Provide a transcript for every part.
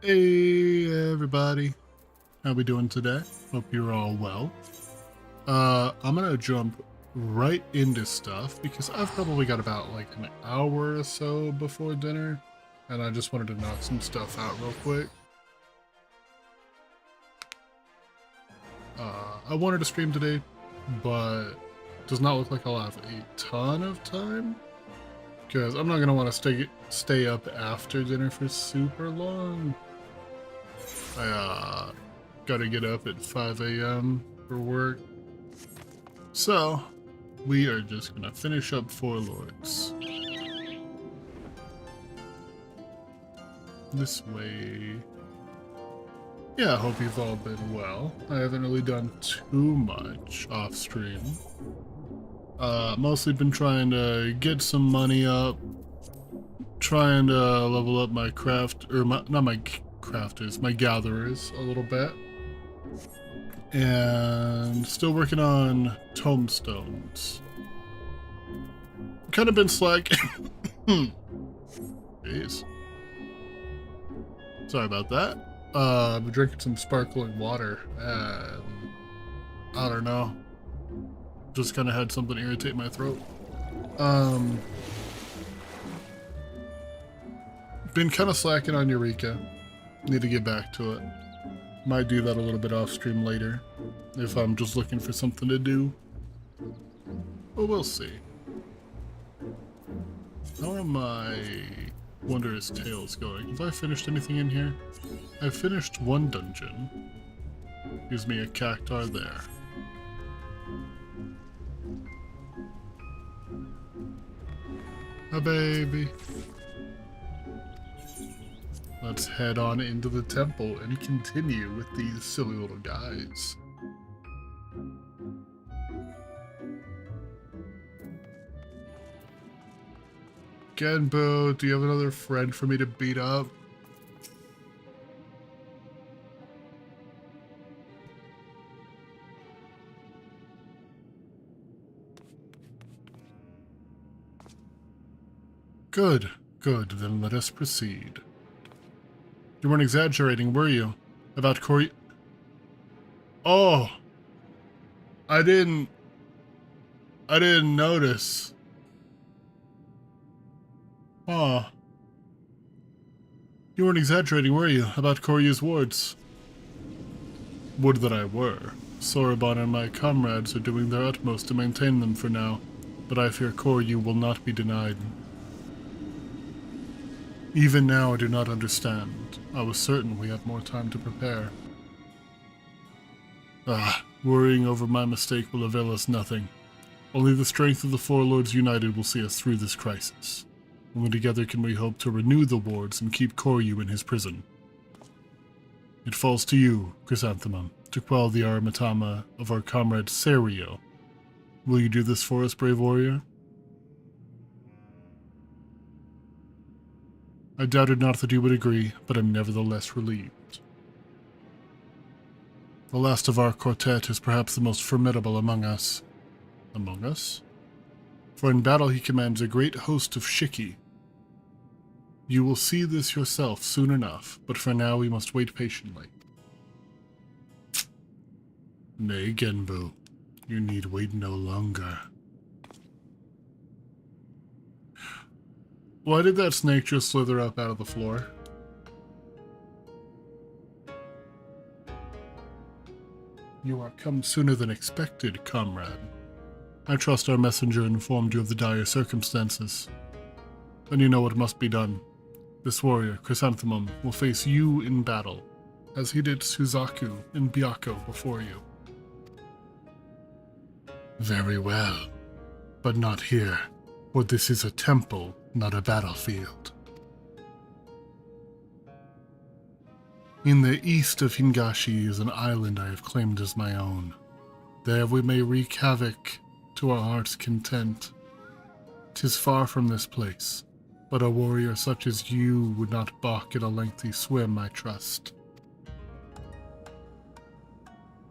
Hey everybody, how we doing today? Hope you're all well. I'm gonna jump right into stuff because I've probably got about like an hour or so before dinner, and I just wanted to knock some stuff out real quick. I wanted to stream today, but does not look like I'll have a ton of time because I'm not gonna want to stay up after dinner for super long. I gotta get up at 5 a.m. for work. So, we are just gonna finish up Four Lords. This way. Yeah, I hope you've all been well. I haven't really done too much off stream. Mostly been trying to get some money up, trying to level up my craft, or not my crafters, my gatherers a little bit. And still working on tomestones. Kind of been slack. Jeez. Sorry about that. I've been drinking some sparkling water, and I don't know. Just kind of had something irritate my throat. Been kind of slacking on Eureka. Need to get back to it. Might do that a little bit off stream later, if I'm just looking for something to do. But we'll see. How are my Wondrous Tales going? Have I finished anything in here? I finished one dungeon. Gives me a cactar there. Hi, baby. Let's head on into the temple and continue with these silly little guys. Genbo, do you have another friend for me to beat up? Good, good, then let us proceed. You weren't exaggerating, were you? About Corey? Oh! I didn't notice. Huh. You weren't exaggerating, were you, about Koryu's wards? Would that I were. Soroban and my comrades are doing their utmost to maintain them for now, but I fear Koryu will not be denied. Even now I do not understand. I was certain we had more time to prepare. Worrying over my mistake will avail us nothing. Only the strength of the Four Lords united will see us through this crisis. Only together can we hope to renew the wards and keep Koryu in his prison. It falls to you, Chrysanthemum, to quell the Aramitama of our comrade Serio. Will you do this for us, brave warrior? I doubted not that you would agree, but am nevertheless relieved. The last of our quartet is perhaps the most formidable among us. Among us? For in battle he commands a great host of Shiki. You will see this yourself soon enough, but for now we must wait patiently. Nay, Genbu, you need wait no longer. Why did that snake just slither up out of the floor? You are come sooner than expected, comrade. I trust our messenger informed you of the dire circumstances. Then you know what must be done. This warrior, Chrysanthemum, will face you in battle, as he did Suzaku and Byakko before you. Very well, but not here, for this is a temple, not a battlefield. In the east of Hingashi is an island I have claimed as my own. There we may wreak havoc to our heart's content. 'Tis far from this place, but a warrior such as you would not balk at a lengthy swim, I trust.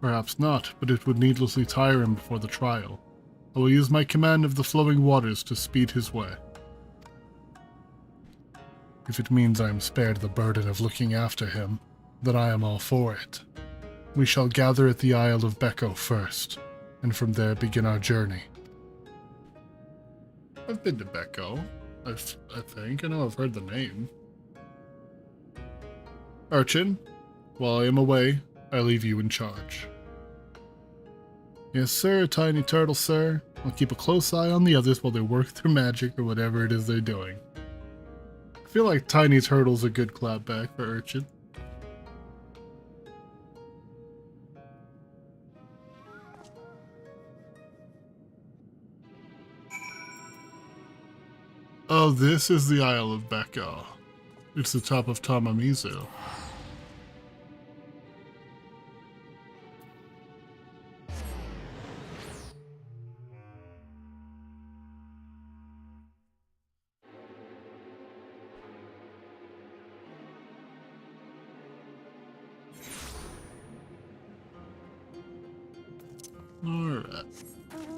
Perhaps not, but it would needlessly tire him before the trial. I will use my command of the flowing waters to speed his way. If it means I am spared the burden of looking after him, then I am all for it. We shall gather at the Isle of Becco first, and from there begin our journey. I've been to Becco, I think. I know I've heard the name. Urchin, while I am away, I leave you in charge. Yes, sir, Tiny Turtle, sir. I'll keep a close eye on the others while they work their magic or whatever it is they're doing. I feel like Tiny Turtle's a good clapback for Urchin. Oh, this is the Isle of Becco. It's the top of Tamamizu. Alright.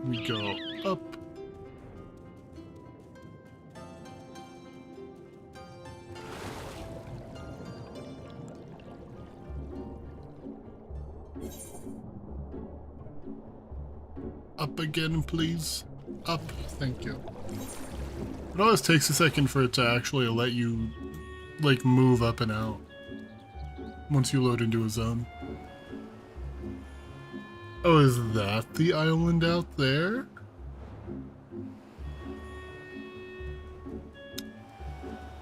We go up. Up again, please. Up. Thank you. It always takes a second for it to actually let you, like, move up and out once you load into a zone. Oh, is that the island out there?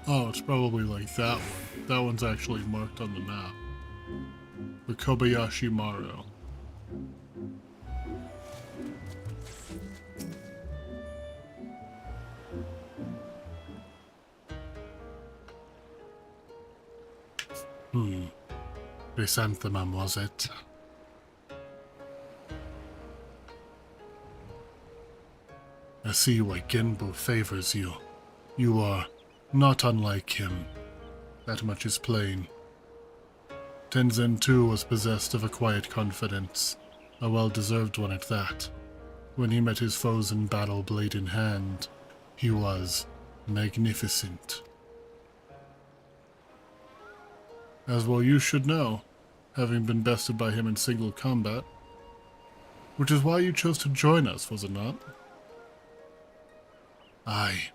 Oh, it's probably like that one. That one's actually marked on the map. The Kobayashi Maru. Chrysanthemum, was it? I see why Genbu favors you. You are not unlike him. That much is plain. Tenzin too was possessed of a quiet confidence, a well-deserved one at that. When he met his foes in battle blade in hand, he was magnificent. As well you should know, having been bested by him in single combat. Which is why you chose to join us, was it not? Aye,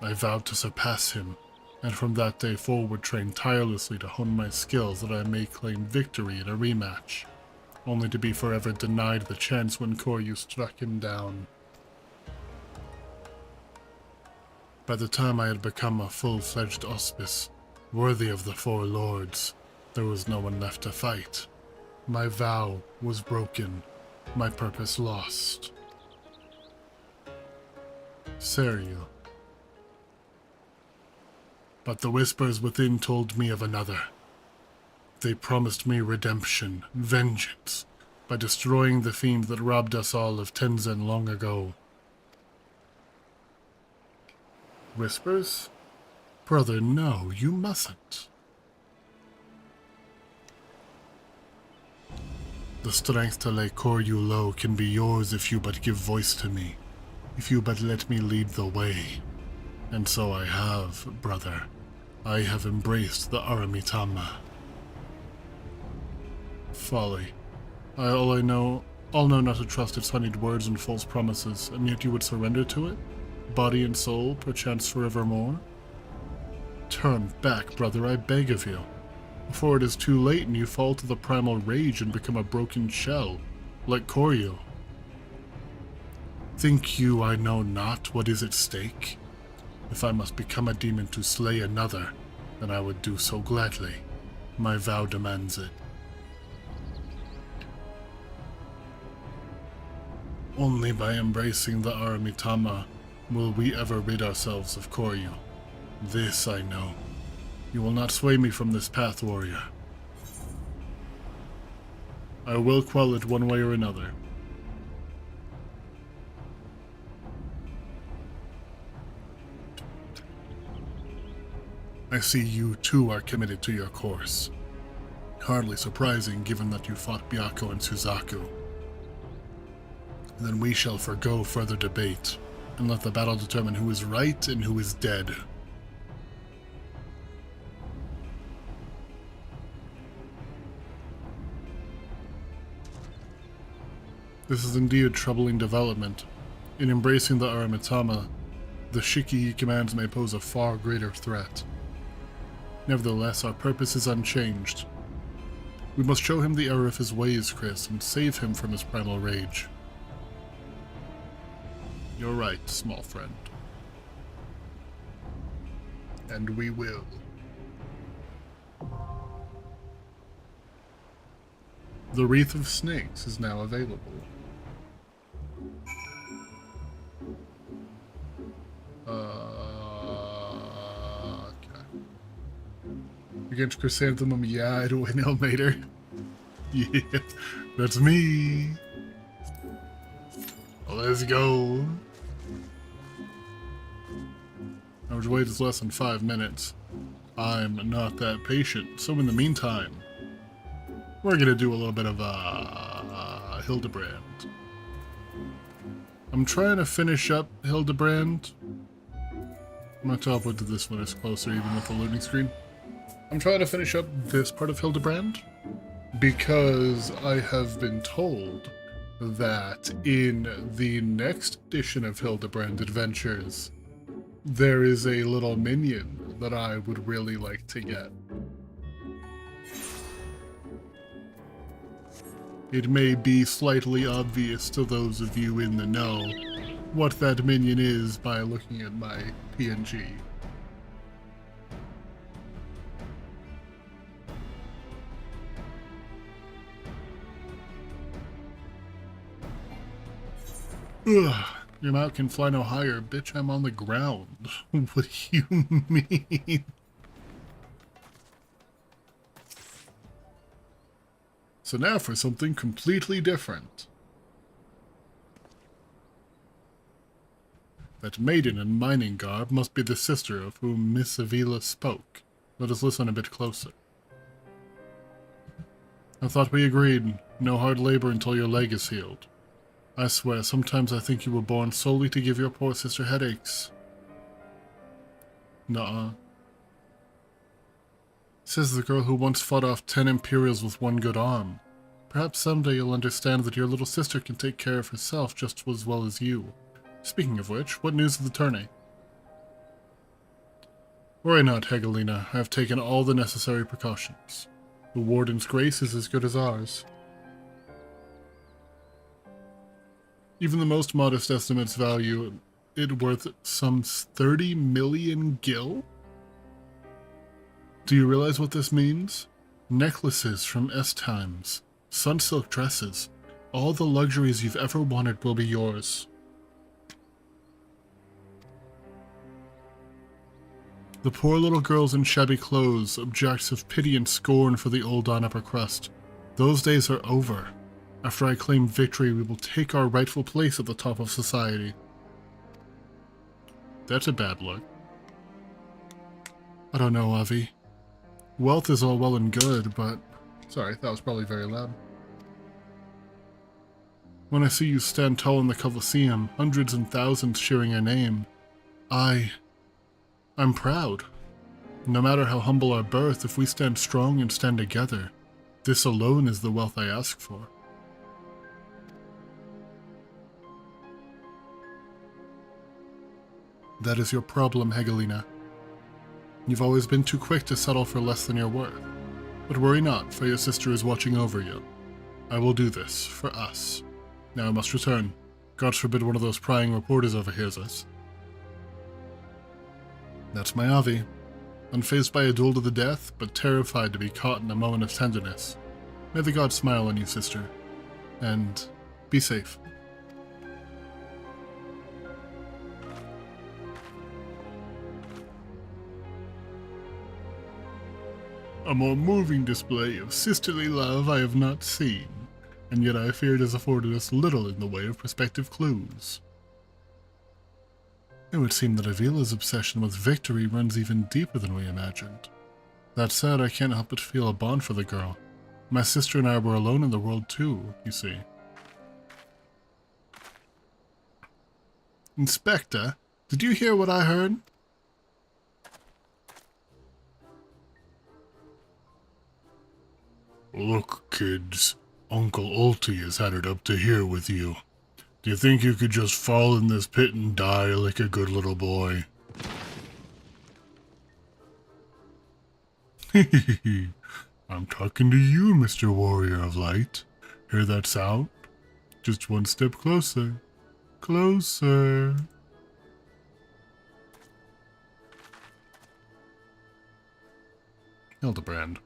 I vowed to surpass him, and from that day forward trained tirelessly to hone my skills that I may claim victory in a rematch, only to be forever denied the chance when Koryu struck him down. By the time I had become a full-fledged auspice, worthy of the four lords, there was no one left to fight. My vow was broken, my purpose lost. Seiryu. But the whispers within told me of another. They promised me redemption, vengeance, by destroying the fiend that robbed us all of Tenzin long ago. Whispers? Brother, no, you mustn't. The strength to lay Koryu low can be yours if you but give voice to me, if you but let me lead the way. And so I have, brother. I have embraced the Aramitama. Folly. All know not to trust its honeyed words and false promises, and yet you would surrender to it? Body and soul, perchance forevermore? Turn back, brother, I beg of you, before it is too late and you fall to the primal rage and become a broken shell, like Koryu. Think you I know not what is at stake? If I must become a demon to slay another, then I would do so gladly. My vow demands it. Only by embracing the Aramitama will we ever rid ourselves of Koryu. This I know. You will not sway me from this path, warrior. I will quell it one way or another. I see you too are committed to your course. Hardly surprising given that you fought Byakko and Suzaku. Then we shall forgo further debate, and let the battle determine who is right and who is dead. This is indeed a troubling development. In embracing the Aramitama, the Shiki he commands may pose a far greater threat. Nevertheless, our purpose is unchanged. We must show him the error of his ways, Chris, and save him from his primal rage. You're right, small friend. And we will. The Wreath of Snakes is now available. Okay. Against Chrysanthemum, yeah, I'd win, Elmater. Yeah, that's me. Let's go. Average wait is less than 5 minutes. I'm not that patient, so in the meantime, we're gonna do a little bit of Hildebrand. I'm trying to finish up Hildebrand. I'm gonna teleport to this one, it's closer even with the loading screen. I'm trying to finish up this part of Hildebrand because I have been told that in the next edition of Hildebrand Adventures, there is a little minion that I would really like to get. It may be slightly obvious to those of you in the know what that minion is by looking at my PNG. Ugh, your mount can fly no higher, bitch, I'm on the ground. What do you mean? So now for something completely different. That maiden in mining garb must be the sister of whom Miss Avila spoke. Let us listen a bit closer. I thought we agreed, no hard labor until your leg is healed. I swear, sometimes I think you were born solely to give your poor sister headaches. Nuh-uh. Says the girl who once fought off 10 Imperials with one good arm. Perhaps someday you'll understand that your little sister can take care of herself just as well as you. Speaking of which, what news of the tourney? Worry not, Hegelina. I have taken all the necessary precautions. The Warden's grace is as good as ours. Even the most modest estimates value it worth some 30 million gil? Do you realize what this means? Necklaces from S-Times, sunsilk dresses, all the luxuries you've ever wanted will be yours. The poor little girls in shabby clothes, objects of pity and scorn for the old on upper crust. Those days are over. After I claim victory, we will take our rightful place at the top of society. That's a bad look. I don't know, Avi. Wealth is all well and good, but... Sorry, that was probably very loud. When I see you stand tall in the Colosseum, hundreds and thousands cheering your name, I'm proud. No matter how humble our birth, if we stand strong and stand together, this alone is the wealth I ask for. That is your problem, Hegelina. You've always been too quick to settle for less than your worth. But worry not, for your sister is watching over you. I will do this, for us. Now I must return. God forbid one of those prying reporters overhears us. That's my Avi. Unfazed by a duel to the death, but terrified to be caught in a moment of tenderness. May the gods smile on you, sister. And be safe. A more moving display of sisterly love I have not seen, and yet I fear it has afforded us little in the way of prospective clues. It would seem that Avila's obsession with victory runs even deeper than we imagined. That said, I can't help but feel a bond for the girl. My sister and I were alone in the world too, you see. Inspector, did you hear what I heard? Look, kids, Uncle Ulti has had it up to here with you. Do you think you could just fall in this pit and die like a good little boy? I'm talking to you, Mr. Warrior of Light. Hear that sound? Just one step closer. Closer. Hildebrand.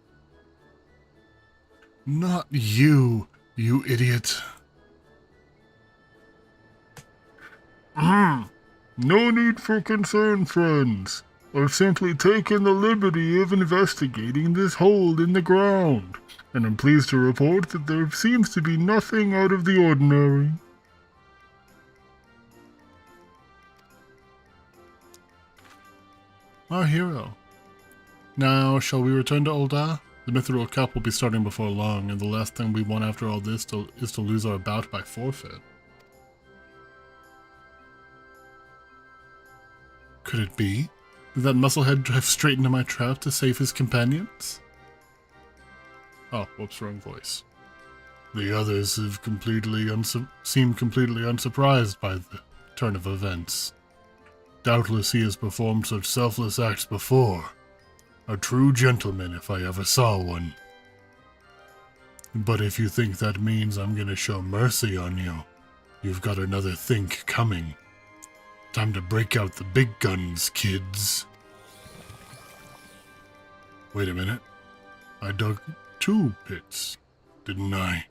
Not you, you idiot. No need for concern, friends. I've simply taken the liberty of investigating this hole in the ground, and I'm pleased to report that there seems to be nothing out of the ordinary. Our hero. Now, shall we return to Ul'dah? The Mithril Cup will be starting before long, and the last thing we want after all this is to lose our bout by forfeit. Could it be? Did that musclehead drive straight into my trap to save his companions? Oh, whoops, wrong voice. The others have seem completely unsurprised by the turn of events. Doubtless he has performed such selfless acts before. A true gentleman if I ever saw one. But if you think that means I'm gonna show mercy on you, you've got another think coming. Time to break out the big guns, kids. Wait a minute. I dug 2 pits, didn't I?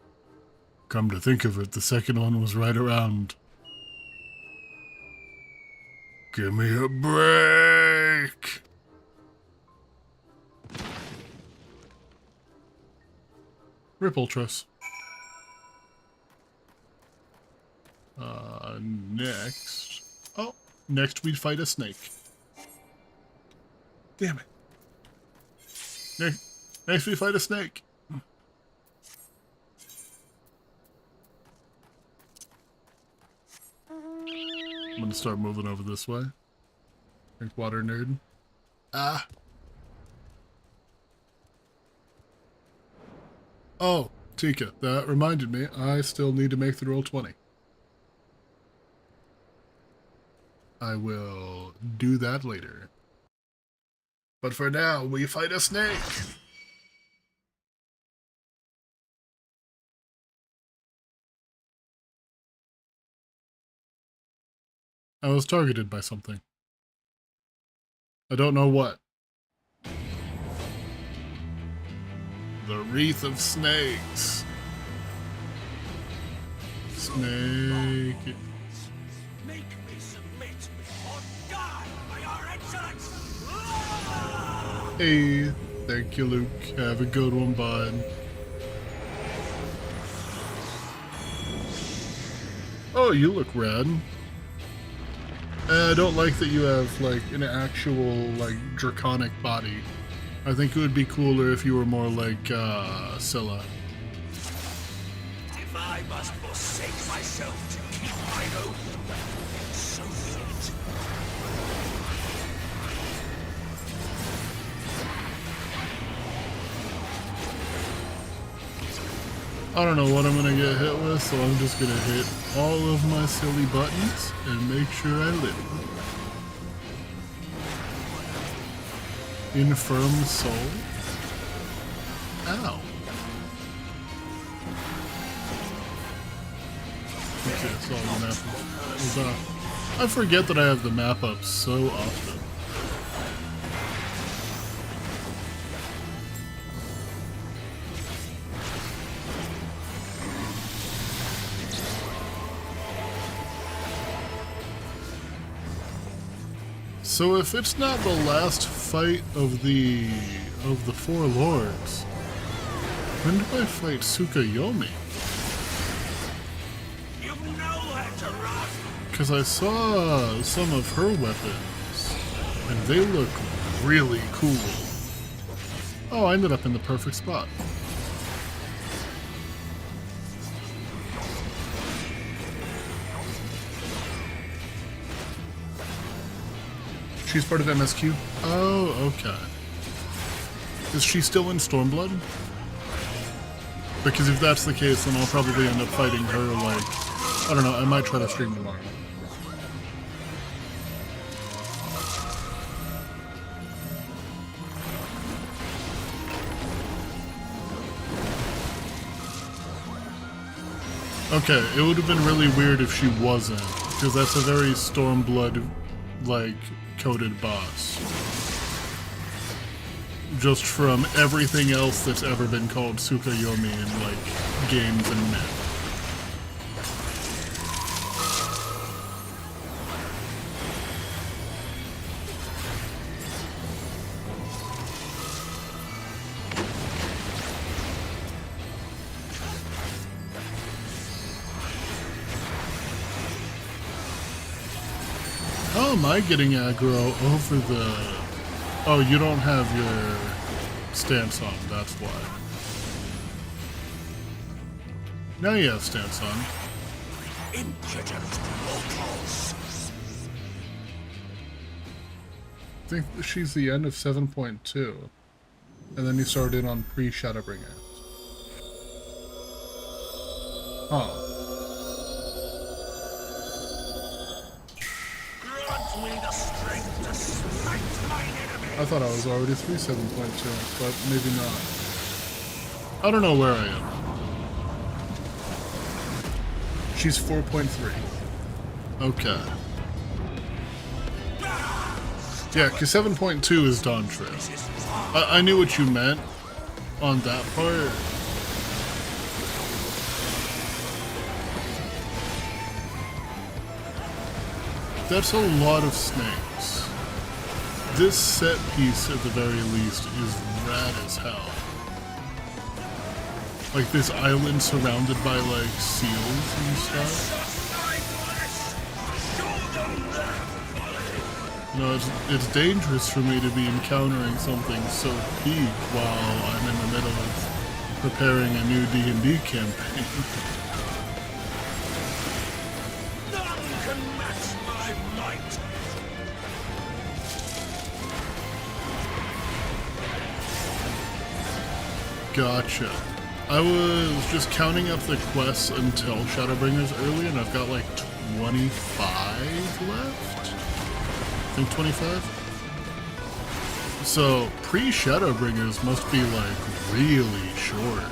Come to think of it, the second one was right around. Give me a break! Rippletress. Next. Oh, next we fight a snake. Damn it. Next we fight a snake. I'm gonna start moving over this way. Drink water, nerd. Ah. Oh, Tika, that reminded me, I still need to make the roll 20. I will do that later. But for now, we fight a snake! I was targeted by something. I don't know what. The Wreath of Snakes. Snake. Make me submit or die by your excellence! Hey, thank you, Luke. Have a good one, bud. Oh, you look rad. I don't like that you have, like, an actual, like, draconic body. I think it would be cooler if you were more like, Scylla. If I must forsake myself to keep my oath, so be it. I don't know what I'm gonna get hit with, so I'm just gonna hit all of my silly buttons and make sure I live. Infirm soul? Ow. Okay, so the map is up. I forget that I have the map up so often. So if it's not the last fight of the 4 lords, when do I fight Tsukuyomi? You know where to run! Because I saw some of her weapons, and they look really cool. Oh, I ended up in the perfect spot. She's part of MSQ? Oh, okay. Is she still in Stormblood? Because if that's the case, then I'll probably end up fighting her, like, I don't know, I might try to stream tomorrow. Okay, it would have been really weird if she wasn't, because that's a very Stormblood, like, coded boss. Just from everything else that's ever been called Tsukuyomi in, like, games and myth. How am I getting aggro over the... Oh, you don't have your stance on, that's why. Now you have stance on. Impudent mortals. I think she's the end of 7.2. And then you start in on pre-Shadowbringer. Huh. Grant me the strength to smite mine enemy. I thought I was already through 7.2, but maybe not. I don't know where I am. She's 4.3. Okay. Yeah, because 7.2 is Dawn Trail. I knew what you meant on that part. That's a lot of snakes. This set piece, at the very least, is rad as hell. Like this island surrounded by like seals and stuff. You know, it's dangerous for me to be encountering something so big while I'm in the middle of preparing a new D&D campaign. None can match my might. Gotcha. I was just counting up the quests until Shadowbringers early, and I've got like 25 left? I think 25? So, pre-Shadowbringers must be like really short.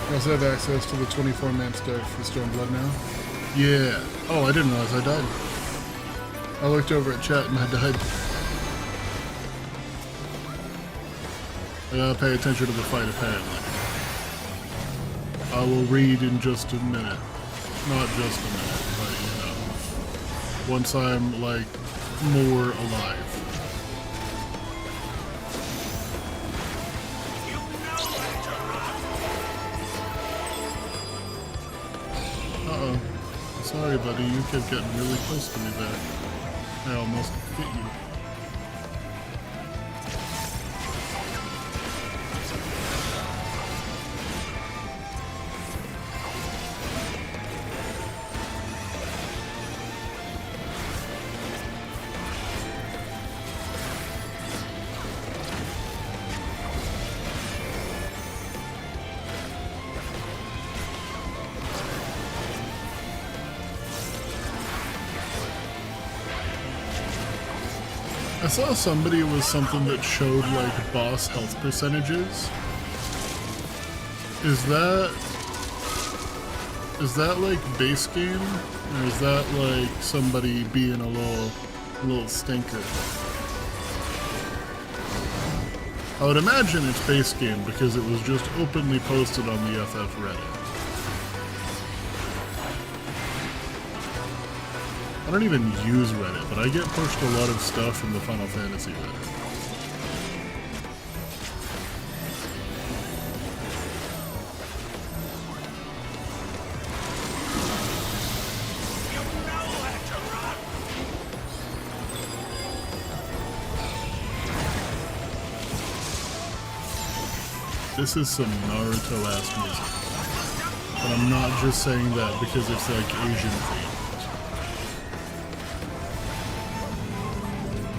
You also have access to the 24-man stuff for Stormblood now? Yeah. Oh, I didn't realize I died. I looked over at chat and I died. I gotta pay attention to the fight, apparently. I will read in just a minute. Not just a minute, but you know. Once I'm, like, more alive. Uh-oh. Sorry, buddy, you kept getting really close to me there. I almost hit you. I saw somebody with something that showed like boss health percentages. Is that like base game, or is that like somebody being a little stinker? I would imagine it's base game because it was just openly posted on the FF Reddit. I don't even use Reddit, but I get pushed a lot of stuff from the Final Fantasy Reddit. This is some Naruto-ass music. But I'm not just saying that because it's like Asian themed.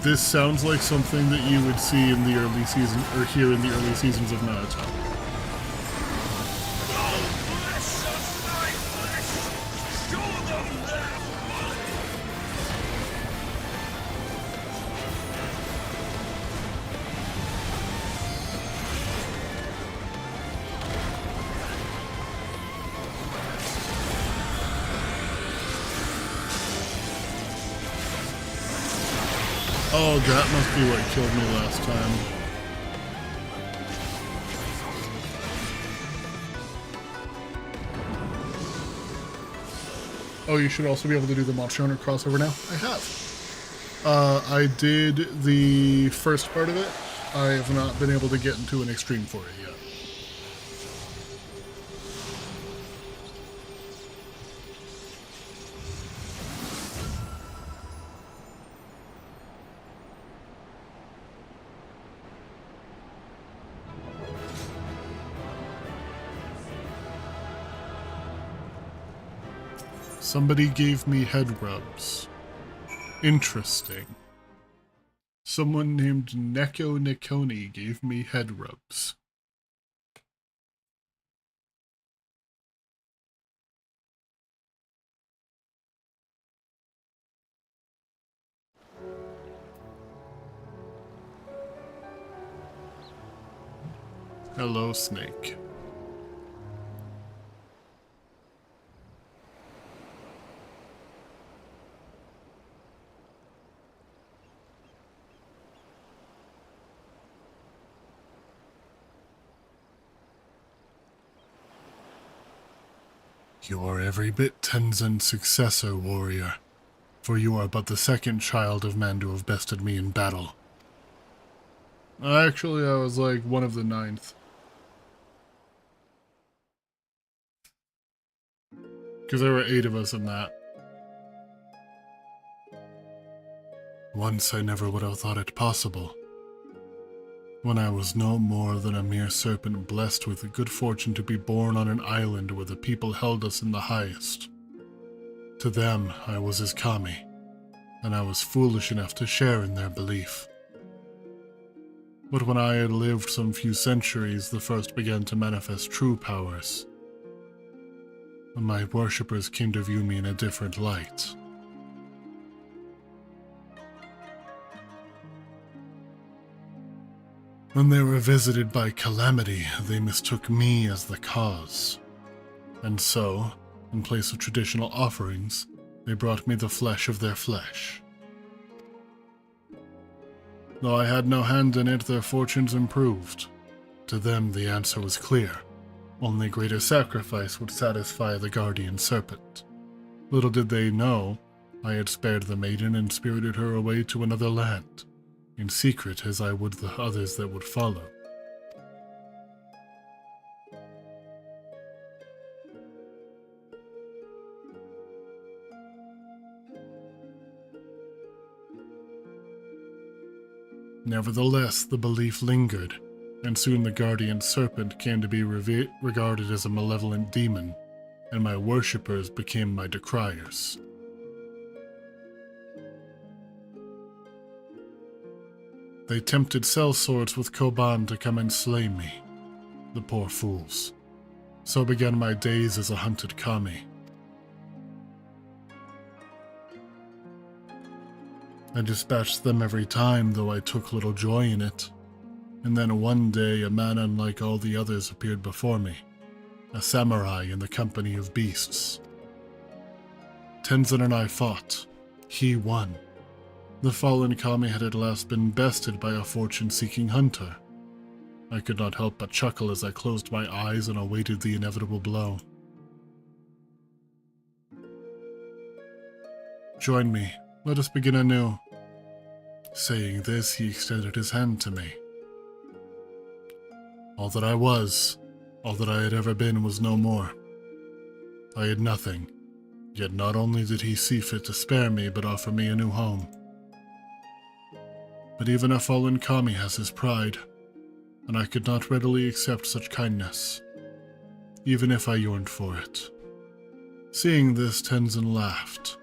This sounds like something that you would see in the early season, or hear in the early seasons of Naruto. Oh, that must be what killed me last time. Oh, you should also be able to do the Monster Hunter crossover now? I have. I did the first part of it. I have not been able to get into an extreme for it yet. Somebody gave me head rubs. Interesting. Someone named Neko Nikoni gave me head rubs. Hello, Snake. You are every bit Tenzin's successor, warrior, for you are but the second child of men to have bested me in battle. Actually, I was like one of the 9th. Because there were 8 of us in that. Once I never would have thought it possible. When I was no more than a mere serpent blessed with the good fortune to be born on an island where the people held us in the highest. To them, I was as Kami, and I was foolish enough to share in their belief. But when I had lived some few centuries, the first began to manifest true powers. And my worshippers came to view me in a different light. When they were visited by calamity, they mistook me as the cause. And so, in place of traditional offerings, they brought me the flesh of their flesh. Though I had no hand in it, their fortunes improved. To them, the answer was clear. Only greater sacrifice would satisfy the guardian serpent. Little did they know, I had spared the maiden and spirited her away to another land, in secret as I would the others that would follow. Nevertheless, the belief lingered, and soon the guardian serpent came to be regarded as a malevolent demon, and my worshippers became my decriers. They tempted sellswords with Koban to come and slay me, the poor fools. So began my days as a hunted kami. I dispatched them every time, though I took little joy in it. And then one day a man unlike all the others appeared before me, a samurai in the company of beasts. Tenzin and I fought. He won. The fallen kami had at last been bested by a fortune-seeking hunter. I could not help but chuckle as I closed my eyes and awaited the inevitable blow. Join me. Let us begin anew. Saying this, he extended his hand to me. All that I was, all that I had ever been was no more. I had nothing, yet not only did he see fit to spare me, but offer me a new home. But even a fallen kami has his pride, and I could not readily accept such kindness, even if I yearned for it. Seeing this, Tenzin laughed.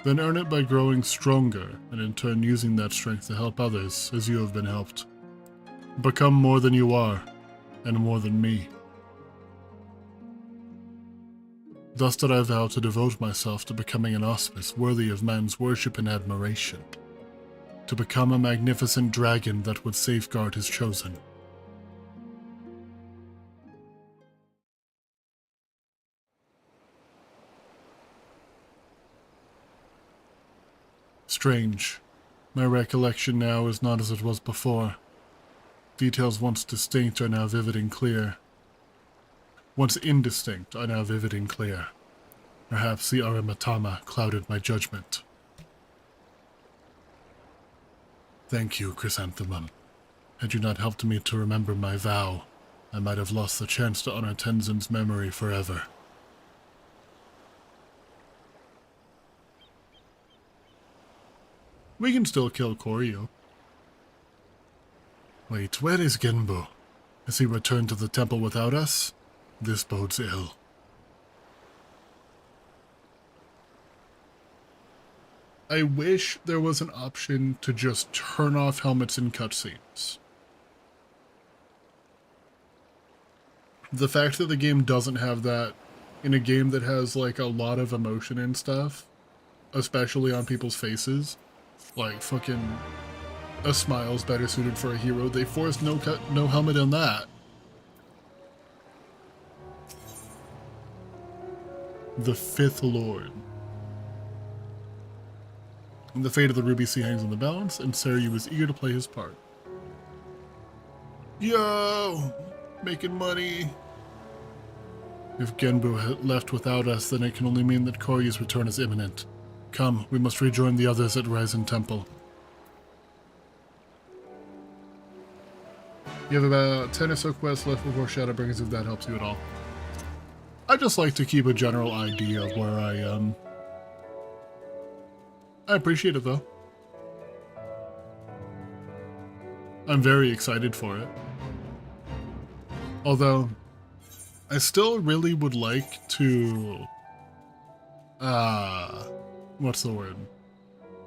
Then earn it by growing stronger, and in turn using that strength to help others, as you have been helped. Become more than you are, and more than me. Thus did I vow to devote myself to becoming an auspice worthy of man's worship and admiration. To become a magnificent dragon that would safeguard his chosen. Strange. My recollection now is not as it was before. Details once distinct are now vivid and clear. Once indistinct are now vivid and clear. Perhaps the Aramatama clouded my judgment. Thank you, Chrysanthemum. Had you not helped me to remember my vow, I might have lost the chance to honor Tenzin's memory forever. We can still kill Koryu. Wait, where is Genbu? Has he returned to the temple without us? This bodes ill. I wish there was an option to just turn off helmets in cutscenes. The fact that the game doesn't have that in a game that has like a lot of emotion and stuff, especially on people's faces, like fucking a smile's better suited for a hero. They forced no helmet on that. The Fifth Lord. The fate of the Ruby Sea hangs in the balance, and Seiryu is eager to play his part. Yo! Making money! If Genbu left without us, then it can only mean that Koryu's return is imminent. Come, we must rejoin the others at Raizen Temple. You have about 10 or so quests left before Shadowbringers, if that helps you at all. I just like to keep a general idea of where I am. I appreciate it, though. I'm very excited for it. Although, I still really would like to... what's the word?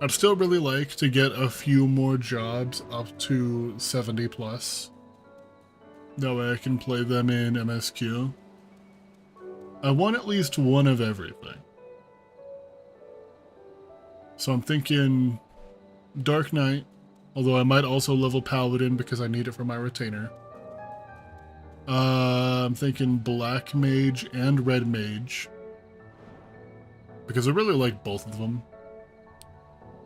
I'd still really like to get a few more jobs up to 70 plus. That way I can play them in MSQ. I want at least one of everything. So I'm thinking Dark Knight, although I might also level Paladin because I need it for my retainer. I'm thinking Black Mage and Red Mage, because I really like both of them.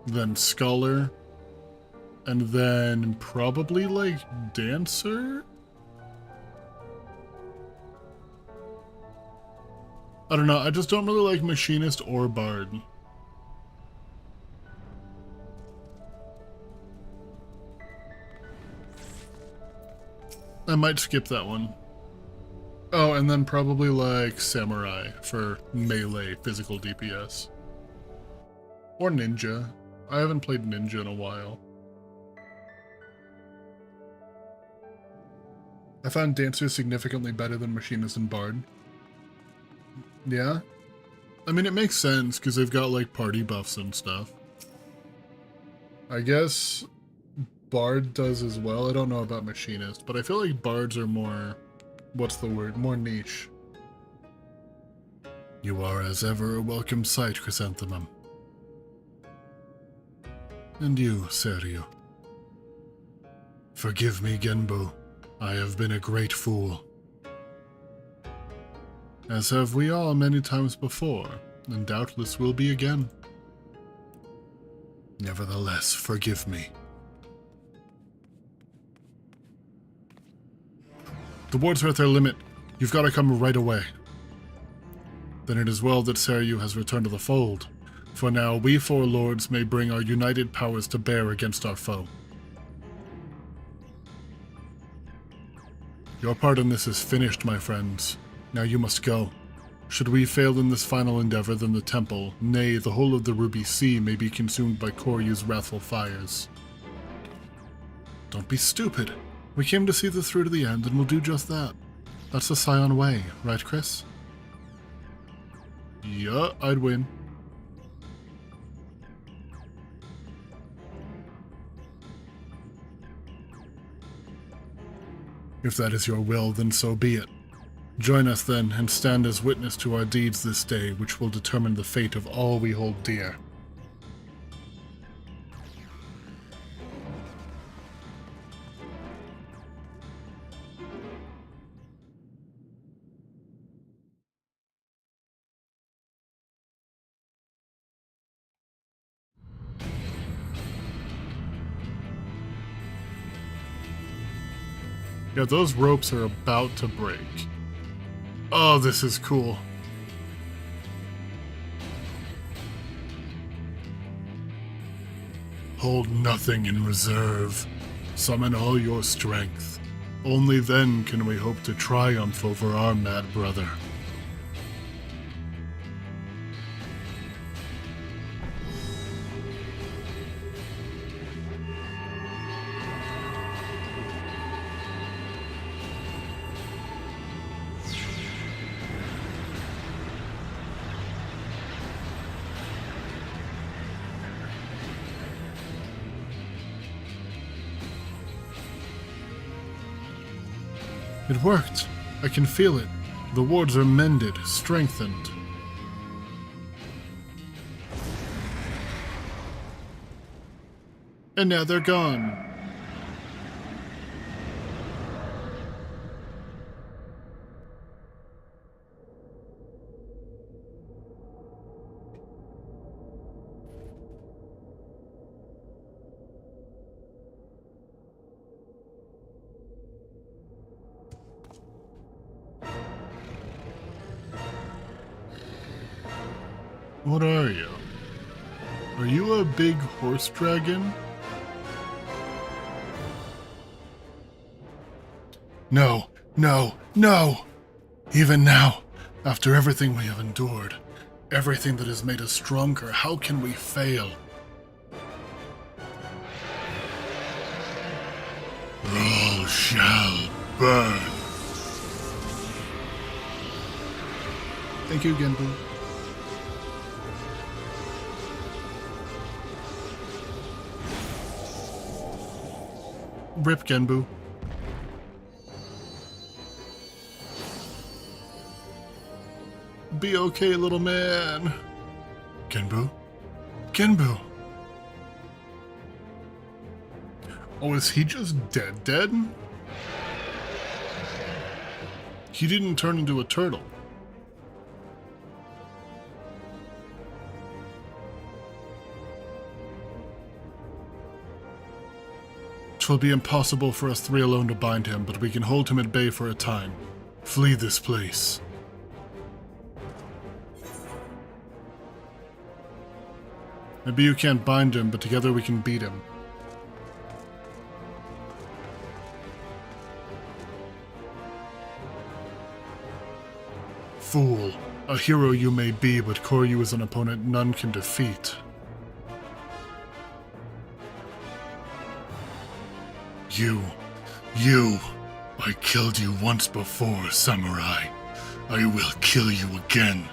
Then Scholar, and then probably like Dancer? I don't know, I just don't really like Machinist or Bard. I might skip that one. Oh, and then probably like Samurai for melee physical DPS. Or Ninja. I haven't played Ninja in a while. I found Dancer significantly better than Machinist and Bard. Yeah? I mean, it makes sense because they've got like party buffs and stuff. I guess Bard does as well. I don't know about Machinist, but I feel like Bards are more, what's the word, more niche. You are as ever a welcome sight, Chrysanthemum. And you, Seiryu. Forgive me, Genbu. I have been a great fool. As have we all many times before, and doubtless will be again. Nevertheless, forgive me. The wards are at their limit. You've got to come right away. Then it is well that Seiryu has returned to the fold. For now, we four lords may bring our united powers to bear against our foe. Your part in this is finished, my friends. Now you must go. Should we fail in this final endeavor, then the temple, nay, the whole of the Ruby Sea, may be consumed by Koryu's wrathful fires. Don't be stupid. We came to see this through to the end, and we'll do just that. That's the Scion way, right, Chris? Yeah, I'd win. If that is your will, then so be it. Join us then, and stand as witness to our deeds this day, which will determine the fate of all we hold dear. Yeah, those ropes are about to break. Oh, this is cool. Hold nothing in reserve. Summon all your strength. Only then can we hope to triumph over our mad brother. It worked. I can feel it. The wards are mended, strengthened. And now they're gone. What are you? Are you a big horse dragon? No, no, no! Even now, after everything we have endured, everything that has made us stronger, how can we fail? All shall burn. Thank you, Genbu. Rip, Genbu. Be okay, little man. Genbu? Genbu! Oh, is he just dead? He didn't turn into a turtle. Twill be impossible for us three alone to bind him, but we can hold him at bay for a time. Flee this place. Maybe you can't bind him, but together we can beat him. Fool. A hero you may be, but Koryu is an opponent none can defeat. You. I killed you once before, samurai. I will kill you again.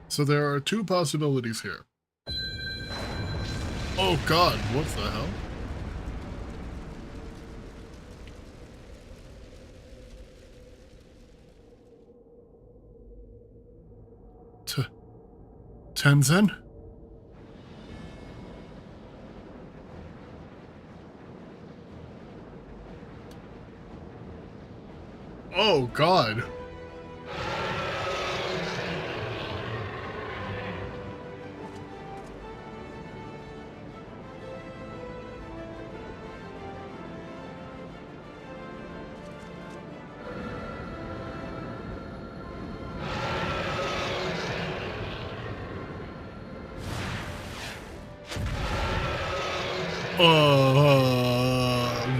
So there are two possibilities here. Oh god, what the hell? Tenzin? Oh god.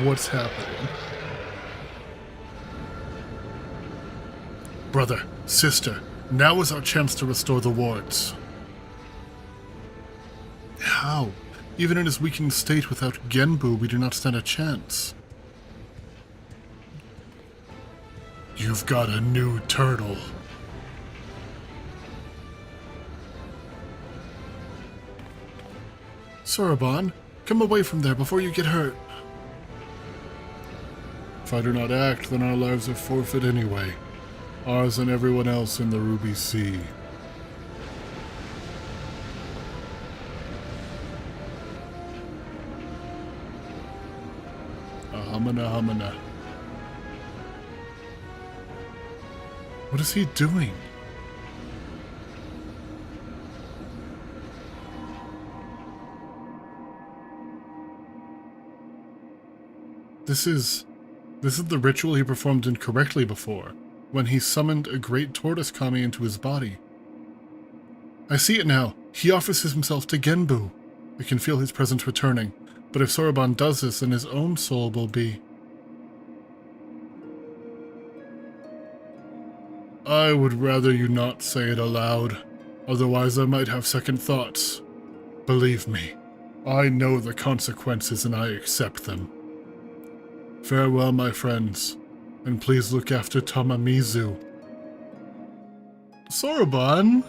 What's happening? Brother, sister, now is our chance to restore the wards. how? Even in his weakened state without Genbu, we do not stand a chance. You've got a new turtle. Soroban, come away from there before you get hurt. If I do not act, then our lives are forfeit anyway. Ours and everyone else in the Ruby Sea. Ahamana hamana. What is he doing? This is the ritual he performed incorrectly before, when he summoned a great tortoise kami into his body. I see it now. He offers himself to Genbu. I can feel his presence returning, but if Soroban does this, then his own soul will be... I would rather you not say it aloud, otherwise I might have second thoughts. Believe me, I know the consequences and I accept them. Farewell, my friends, and please look after Tamamizu. Soroban?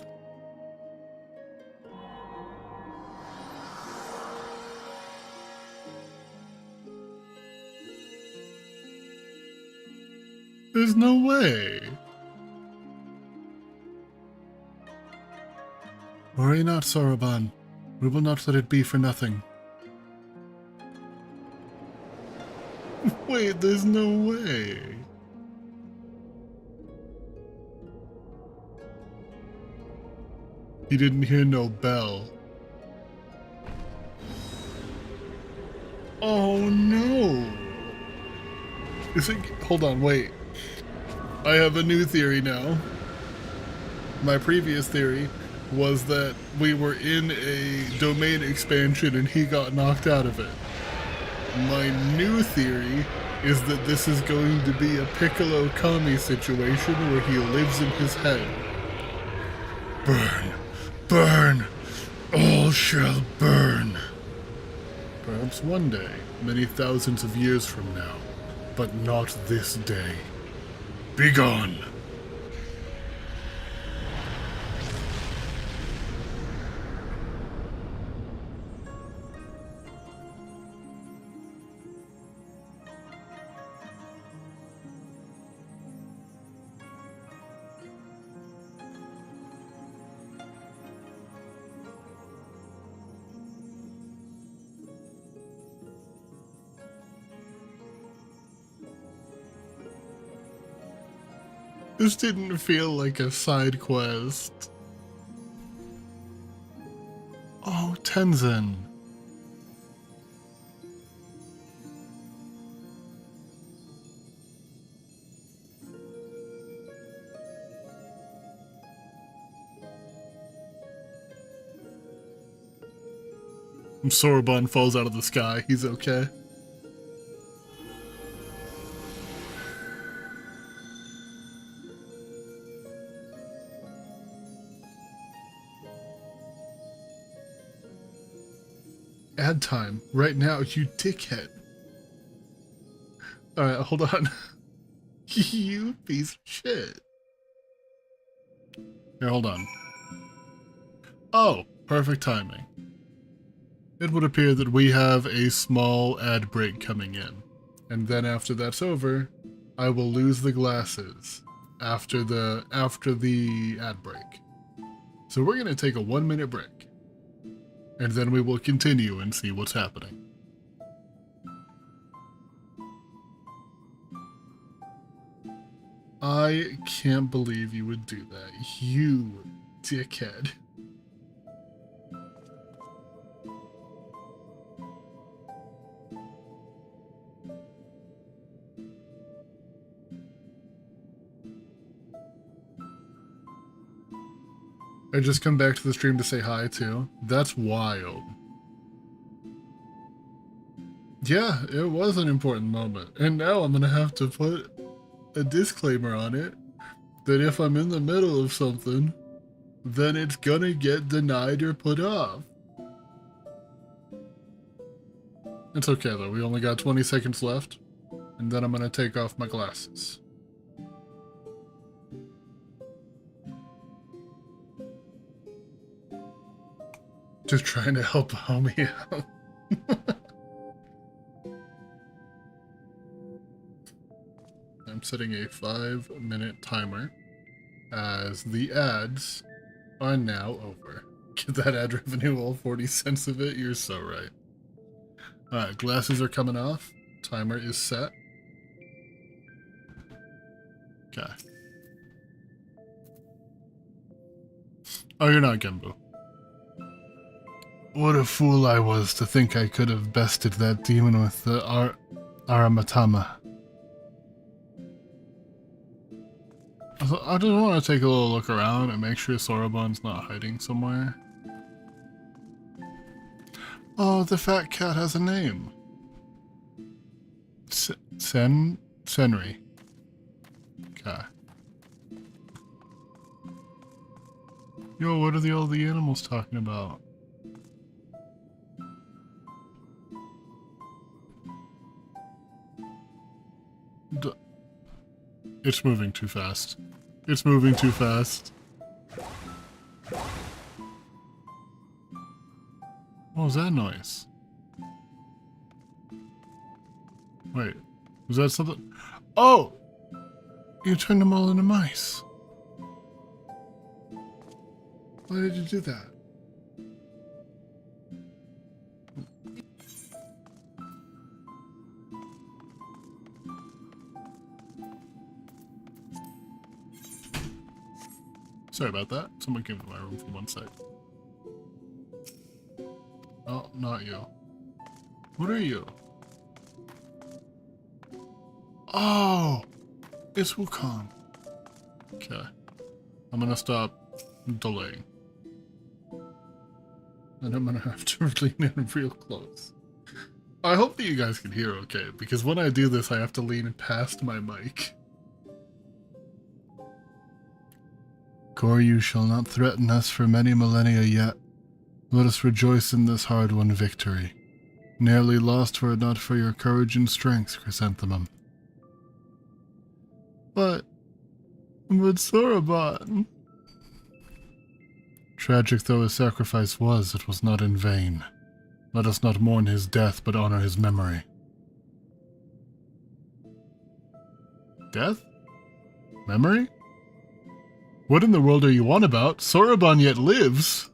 There's no way. Worry not, Soroban. We will not let it be for nothing. Wait, there's no way. He didn't hear no bell. Oh no. Is it? Hold on, wait. I have a new theory now. My previous theory was that we were in a domain expansion and he got knocked out of it. My new theory is that this is going to be a Piccolo Kami situation where he lives in his head. Burn! Burn! All shall burn! Perhaps one day, many thousands of years from now, but not this day. Begone! This didn't feel like a side quest. Oh, Tenzin. Soroban falls out of the sky. He's okay. Ad time right now, you dickhead. Alright, hold on. You piece of shit. Here, hold on. Oh, perfect timing. It would appear that we have a small ad break coming in. And then after that's over, I will lose the glasses after the ad break. So we're gonna take a 1-minute break. And then we will continue and see what's happening. I can't believe you would do that, you dickhead. I just come back to the stream to say hi too. That's wild. Yeah, it was an important moment. And now I'm gonna have to put a disclaimer on it that if I'm in the middle of something, then it's gonna get denied or put off. It's okay though, we only got 20 seconds left, and then I'm gonna take off my glasses. Just trying to help a homie out. I'm setting a 5-minute timer as the ads are now over. Get that ad revenue, all 40 cents of it. You're so right. Alright, glasses are coming off. Timer is set. Okay. Oh, you're not Genbu. What a fool I was to think I could have bested that demon with the Aramatama. I just want to take a little look around and make sure Soroban's not hiding somewhere. Oh, the fat cat has a name. Senri. Okay. Yo, what are all the animals talking about? It's moving too fast. It's moving too fast. What was that noise? Wait, was that something? Oh! You turned them all into mice. Why did you do that? Sorry about that. Someone came to my room for 1 sec. Oh, not you. What are you? Oh! It's Wukong. Okay. I'm gonna stop delaying. And I'm gonna have to lean in real close. I hope that you guys can hear okay, because when I do this I have to lean past my mic. Koryu shall not threaten us for many millennia yet. Let us rejoice in this hard-won victory. Nearly lost were it not for your courage and strength, Chrysanthemum. But Soroban... Tragic though his sacrifice was, it was not in vain. Let us not mourn his death, but honor his memory. Death? Memory? What in the world are you on about? Soroban yet lives!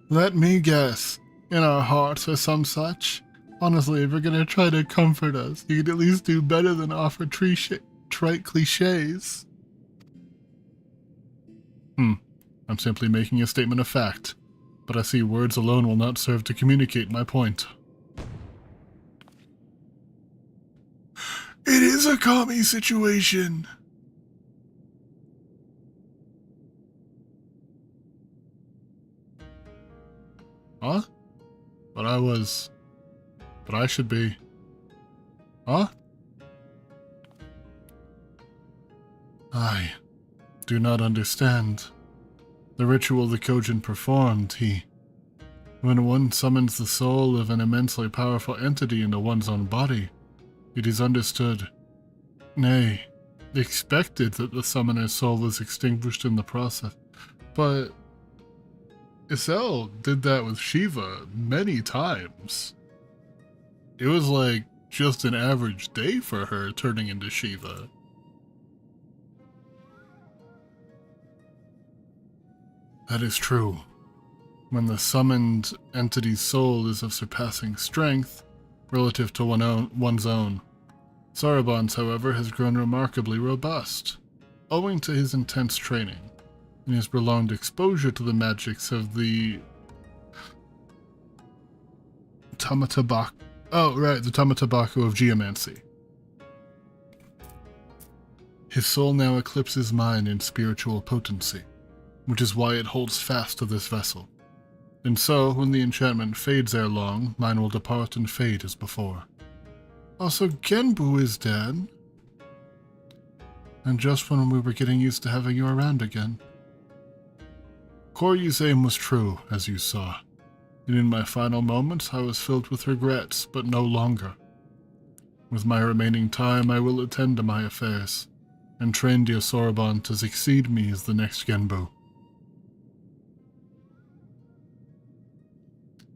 Let me guess. In our hearts or some such? Honestly, if you're gonna try to comfort us, you could at least do better than offer trite cliches. I'm simply making a statement of fact, but I see words alone will not serve to communicate my point. It is a Kami situation! Huh? But I should be. Huh? I do not understand. The ritual the Kojin performed, when one summons the soul of an immensely powerful entity into one's own body, it is understood, nay, expected that the summoner's soul is extinguished in the process. But Isel did that with Shiva many times. It was like just an average day for her turning into Shiva. That is true. When the summoned entity's soul is of surpassing strength relative to one's own. Soroban's, however, has grown remarkably robust, owing to his intense training and his prolonged exposure to the magics of the Tamatabaku. Oh, right, the Tamatabaku of geomancy. His soul now eclipses mine in spiritual potency, which is why it holds fast to this vessel. And so, when the enchantment fades ere long, mine will depart and fade as before. Also, Genbu is dead. And just when we were getting used to having you around again. Koryu's aim was true, as you saw, and in my final moments I was filled with regrets, but no longer. With my remaining time I will attend to my affairs, and train dear Soroban to succeed me as the next Genbu.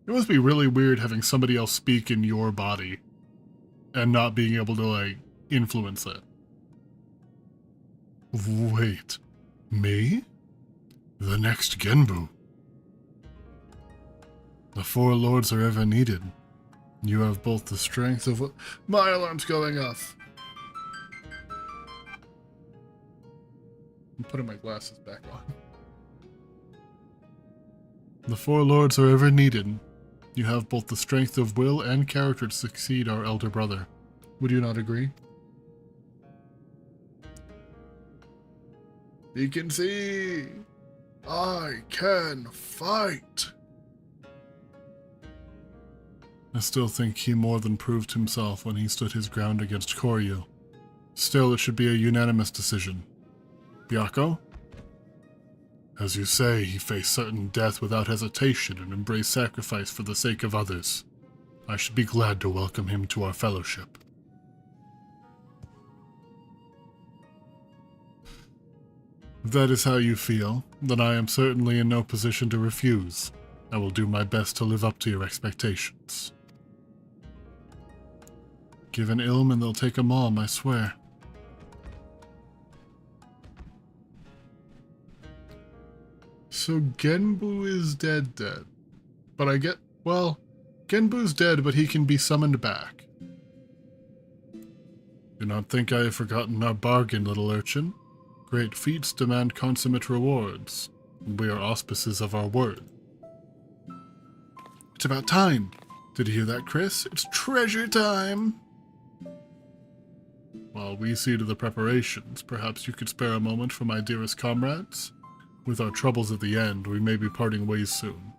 It must be really weird having somebody else speak in your body, and not being able to, like, influence it. Wait, me? The next Genbu? The four lords are ever needed. You have both the strength of... My alarm's going off. I'm putting my glasses back on. The four lords are ever needed. You have both the strength of will and character to succeed our elder brother. Would you not agree? You can see, I can fight. I still think he more than proved himself when he stood his ground against Koryu. Still, it should be a unanimous decision. Byakko? As you say, he faced certain death without hesitation and embraced sacrifice for the sake of others. I should be glad to welcome him to our fellowship. If that is how you feel, then I am certainly in no position to refuse. I will do my best to live up to your expectations. Give an ilm and they'll take 'em all, I swear. So Genbu is dead. But Genbu's dead, but he can be summoned back. Do not think I have forgotten our bargain, little urchin. Great feats demand consummate rewards, and we are auspices of our word. It's about time. Did you hear that, Chris? It's treasure time! While we see to the preparations, perhaps you could spare a moment for my dearest comrades? With our troubles at the end, we may be parting ways soon,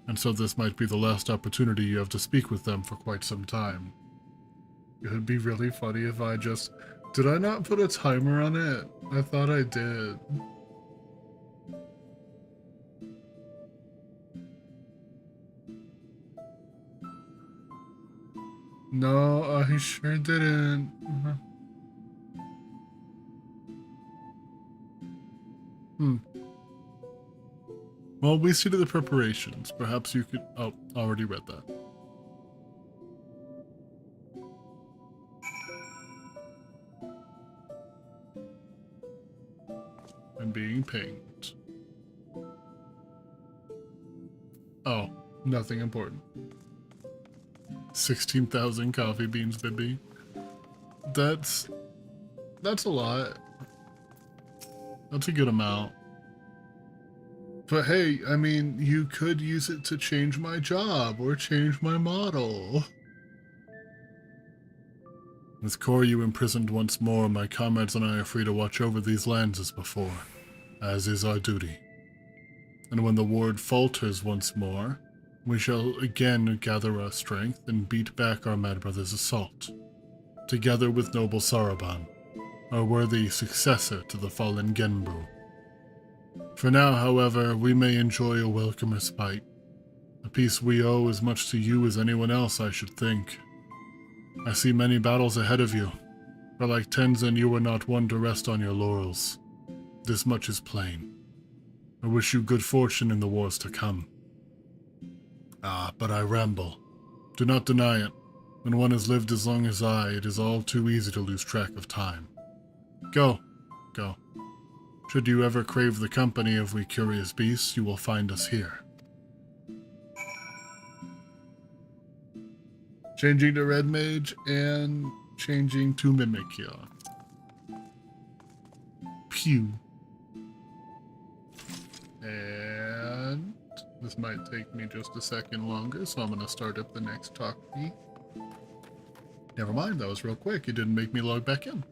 and so this might be the last opportunity you have to speak with them for quite some time. It would be really funny if I just... Did I not put a timer on it? I thought I did. No, I sure didn't. Well, we see to the preparations. Perhaps you could... Oh, already read that. I'm being pinged. Oh, nothing important. 16,000 coffee beans, baby. That's a lot. That's a good amount. But hey, I mean, you could use it to change my job or change my model. With Koryu imprisoned once more, my comrades and I are free to watch over these lands as before, as is our duty. And when the ward falters once more, we shall again gather our strength and beat back our mad brother's assault, together with noble Soroban, our worthy successor to the fallen Genbu. For now, however, we may enjoy a welcome respite. A peace we owe as much to you as anyone else, I should think. I see many battles ahead of you, but like Tenzin, you were not one to rest on your laurels. This much is plain. I wish you good fortune in the wars to come. Ah, but I ramble. Do not deny it. When one has lived as long as I, it is all too easy to lose track of time. Go. Should you ever crave the company of we curious beasts, you will find us here. Changing to Red Mage and changing to Mimikya. Pew. And this might take me just a second longer, so I'm going to start up the next talk feed. Never mind, that was real quick. It didn't make me log back in.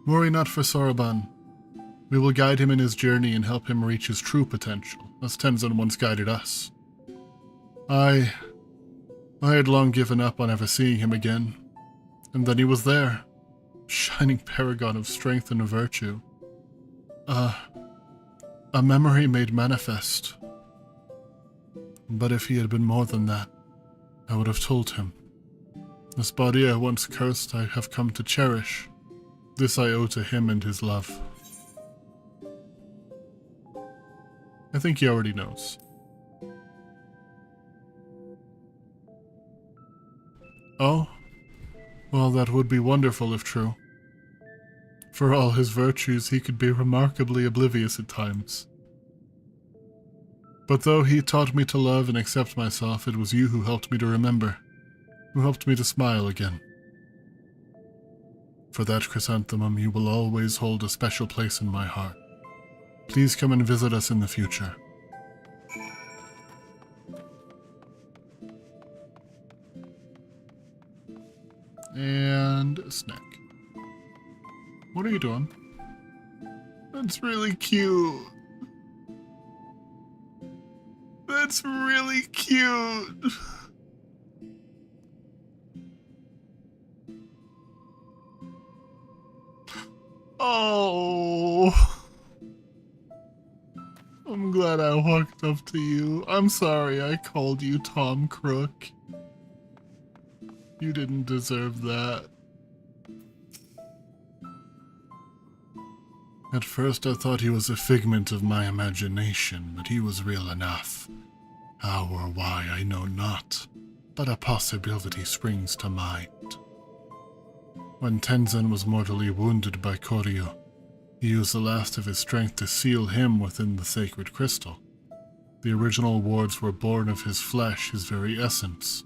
Worry not for Soroban. We will guide him in his journey and help him reach his true potential, as Tenzin once guided us. I had long given up on ever seeing him again, and then he was there, shining paragon of strength and virtue. A memory made manifest. But if he had been more than that, I would have told him. This body I once cursed I have come to cherish. This I owe to him and his love. I think he already knows. Oh? Well, that would be wonderful if true. For all his virtues, he could be remarkably oblivious at times. But though he taught me to love and accept myself, it was you who helped me to remember, who helped me to smile again. For that, Chrysanthemum, you will always hold a special place in my heart. Please come and visit us in the future. And a snack. What are you doing? That's really cute. That's really cute. Oh. I'm glad I walked up to you. I'm sorry I called you Tom Crook. You didn't deserve that. At first I thought he was a figment of my imagination, but he was real enough. How or why I know not, but a possibility springs to mind. When Tenzin was mortally wounded by Koryu, he used the last of his strength to seal him within the sacred crystal. The original wards were born of his flesh, his very essence.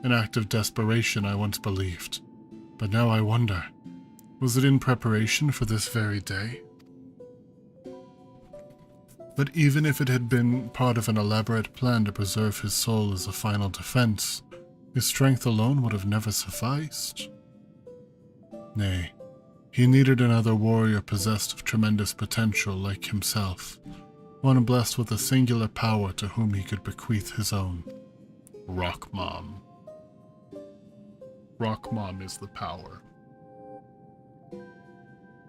An act of desperation, I once believed. But now I wonder, was it in preparation for this very day? But even if it had been part of an elaborate plan to preserve his soul as a final defense, his strength alone would have never sufficed. Nay, he needed another warrior possessed of tremendous potential like himself, one blessed with a singular power to whom he could bequeath his own. Rock Mom. Rock Mom is the power.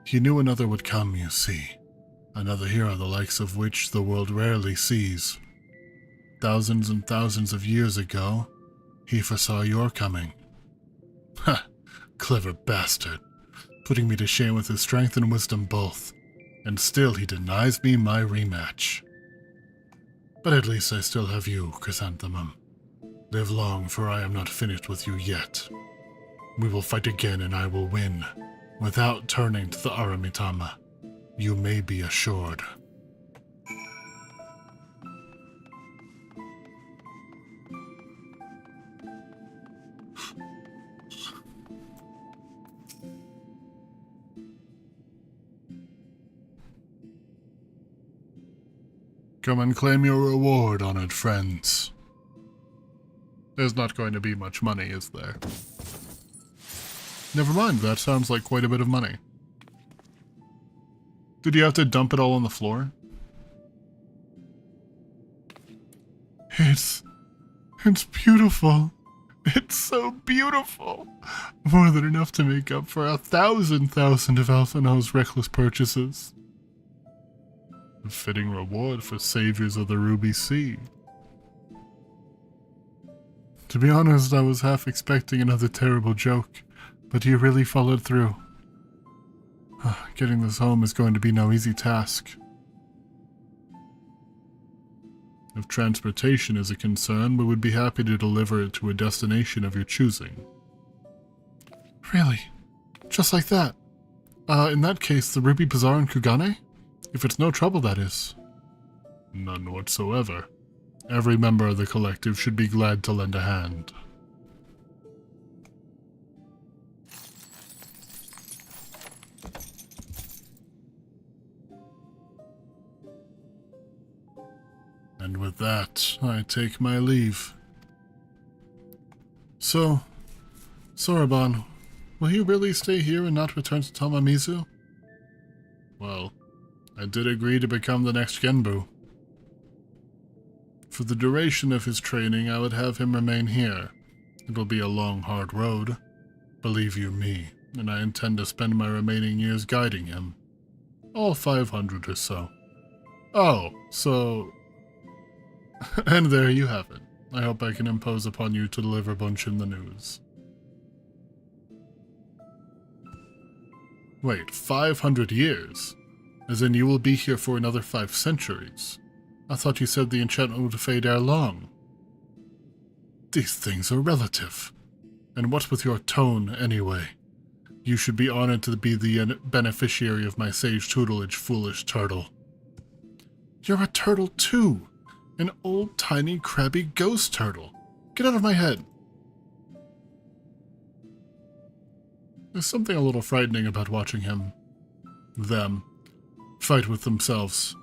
He knew another would come, you see. Another hero the likes of which the world rarely sees. Thousands and thousands of years ago, he foresaw your coming. Ha! Clever bastard. Putting me to shame with his strength and wisdom both. And still he denies me my rematch. But at least I still have you, Chrysanthemum. Live long, for I am not finished with you yet. We will fight again and I will win, without turning to the Aramitama. You may be assured. Come and claim your reward, honored friends. There's not going to be much money, is there? Never mind, that sounds like quite a bit of money. Did you have to dump it all on the floor? It's beautiful. It's so beautiful. More than enough to make up for 1,000 of Alphinaud's reckless purchases. A fitting reward for saviors of the Ruby Sea. To be honest, I was half expecting another terrible joke, but you really followed through. Getting this home is going to be no easy task. If transportation is a concern, we would be happy to deliver it to a destination of your choosing. Really? Just like that? In that case, the Ruby Bazaar in Kugane? If it's no trouble, that is. None whatsoever. Every member of the collective should be glad to lend a hand. And with that, I take my leave. So, Soroban, will you really stay here and not return to Tamamizu? Well, I did agree to become the next Genbu. For the duration of his training, I would have him remain here. It'll be a long, hard road. Believe you me, and I intend to spend my remaining years guiding him. All 500 or so. Oh, so... and there you have it. I hope I can impose upon you to deliver Bunchen the news. Wait, 500 years? As in you will be here for another 5 centuries? I thought you said the enchantment would fade ere long. These things are relative. And what with your tone, anyway? You should be honored to be the beneficiary of my sage tutelage, foolish turtle. You're a turtle too! An old, tiny, crabby ghost turtle! Get out of my head! There's something a little frightening about watching them, fight with themselves.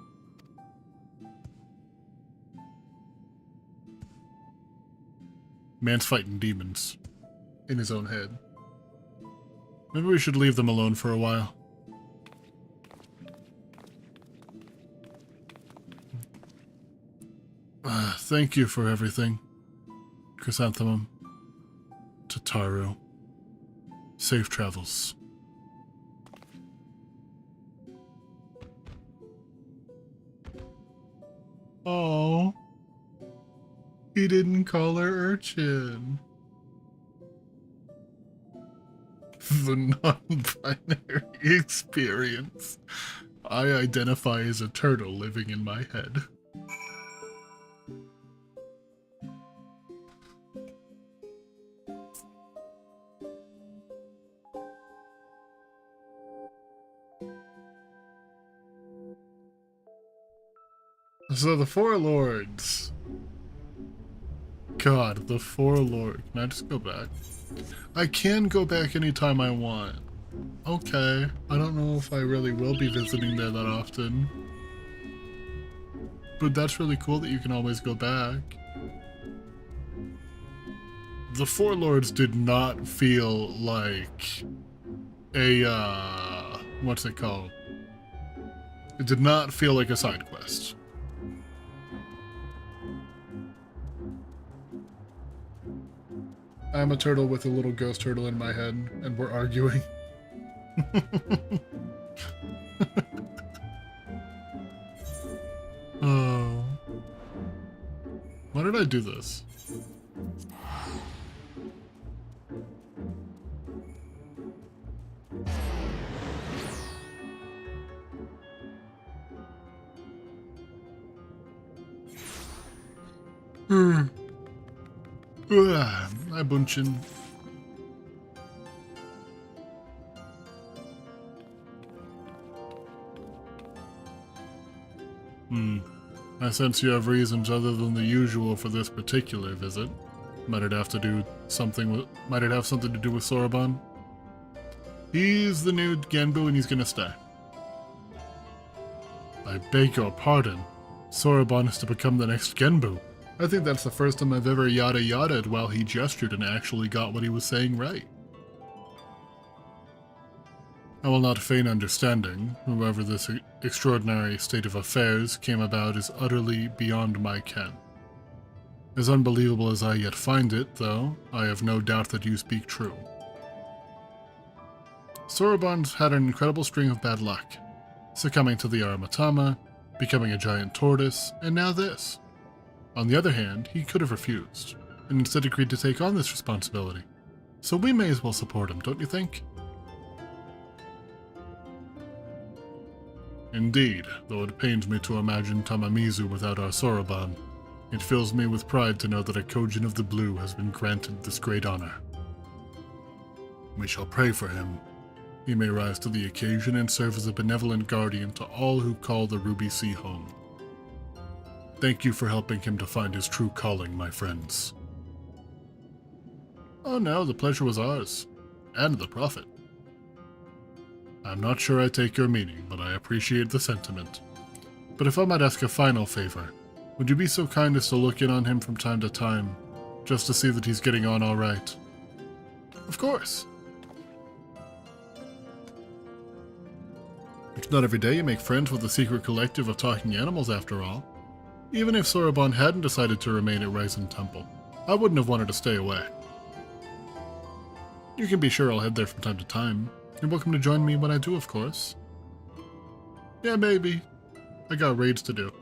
Man's fighting demons in his own head. Maybe we should leave them alone for a while. Thank you for everything, Chrysanthemum. Tataru. Safe travels. Oh, he didn't call her urchin. The non-binary experience. I identify as a turtle living in my head. So the Four Lords. God, the Four Lords. Can I just go back? I can go back anytime I want. Okay. I don't know if I really will be visiting there that often. But that's really cool that you can always go back. The Four Lords did not feel like a, what's it called? It did not feel like a side quest. I'm a turtle with a little ghost turtle in my head, and we're arguing. Oh. Why did I do this? Hi, Bunchen. I sense you have reasons other than the usual for this particular visit. Might it have something to do with Soroban? He's the new Genbu and he's gonna stay. I beg your pardon. Soroban is to become the next Genbu. I think that's the first time I've ever yada-yada'd while he gestured and actually got what he was saying right. I will not feign understanding. However this extraordinary state of affairs came about is utterly beyond my ken. As unbelievable as I yet find it, though, I have no doubt that you speak true. Soroban's had an incredible string of bad luck, succumbing to the Aramatama, becoming a giant tortoise, and now this. On the other hand, he could have refused, and instead agreed to take on this responsibility. So we may as well support him, don't you think? Indeed, though it pains me to imagine Tamamizu without our Soroban, it fills me with pride to know that a Kojin of the Blue has been granted this great honor. We shall pray for him. He may rise to the occasion and serve as a benevolent guardian to all who call the Ruby Sea home. Thank you for helping him to find his true calling, my friends. Oh no, the pleasure was ours. And the profit. I'm not sure I take your meaning, but I appreciate the sentiment. But if I might ask a final favor, would you be so kind as to look in on him from time to time, just to see that he's getting on all right? Of course. It's not every day you make friends with the secret collective of talking animals, after all. Even if Soroban hadn't decided to remain at Raizen Temple, I wouldn't have wanted to stay away. You can be sure I'll head there from time to time. You're welcome to join me when I do, of course. Yeah, maybe. I got raids to do.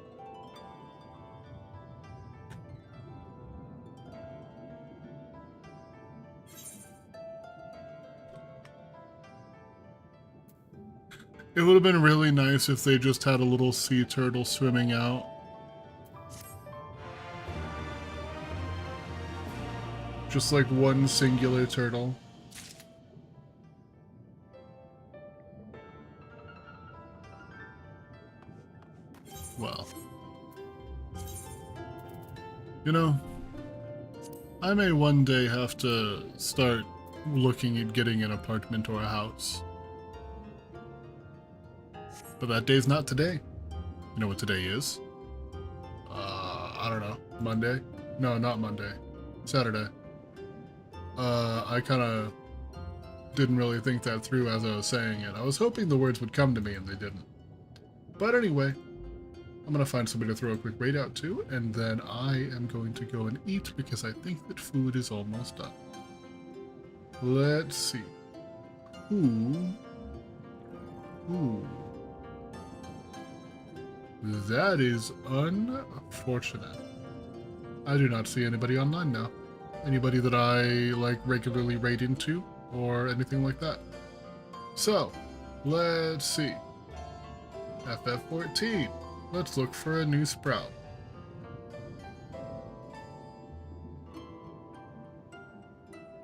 It would have been really nice if they just had a little sea turtle swimming out. Just like one singular turtle. Well. You know, I may one day have to start looking at getting an apartment or a house. But that day's not today. You know what today is? I don't know. Monday? No, not Monday. Saturday. I kind of didn't really think that through as I was saying it. I was hoping the words would come to me and they didn't. But anyway, I'm going to find somebody to throw a quick raid out to, and then I am going to go and eat because I think that food is almost done. Let's see. Ooh. That is unfortunate. I do not see anybody online now. Anybody that I, like, regularly raid into, or anything like that. So, let's see. FF14. Let's look for a new sprout.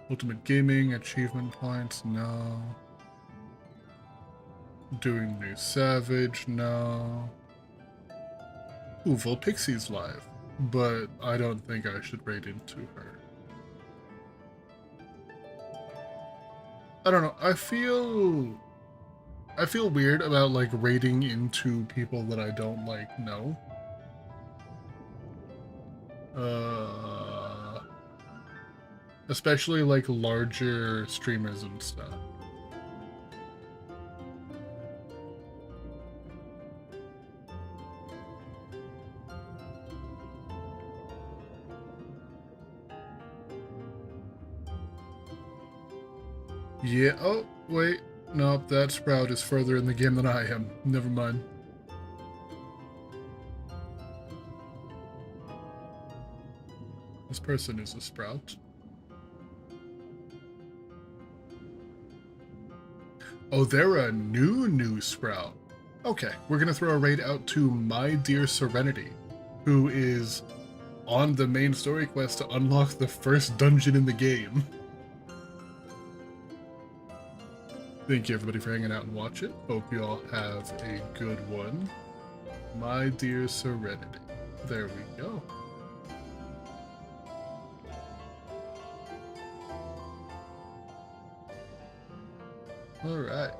Ultimate Gaming, achievement points, no. Doing new Savage, no. Ooh, Vulpixie's live, but I don't think I should raid into her. I don't know, I feel weird about, like, raiding into people that I don't, like, know. Especially, like, larger streamers and stuff. Yeah, oh, wait. Nope, that Sprout is further in the game than I am. Never mind. This person is a Sprout. Oh, they're a new Sprout. Okay, we're gonna throw a raid out to My Dear Serenity, who is on the main story quest to unlock the first dungeon in the game. Thank you everybody for hanging out and watching. Hope you all have a good one. My Dear Serenity. There we go. Alright.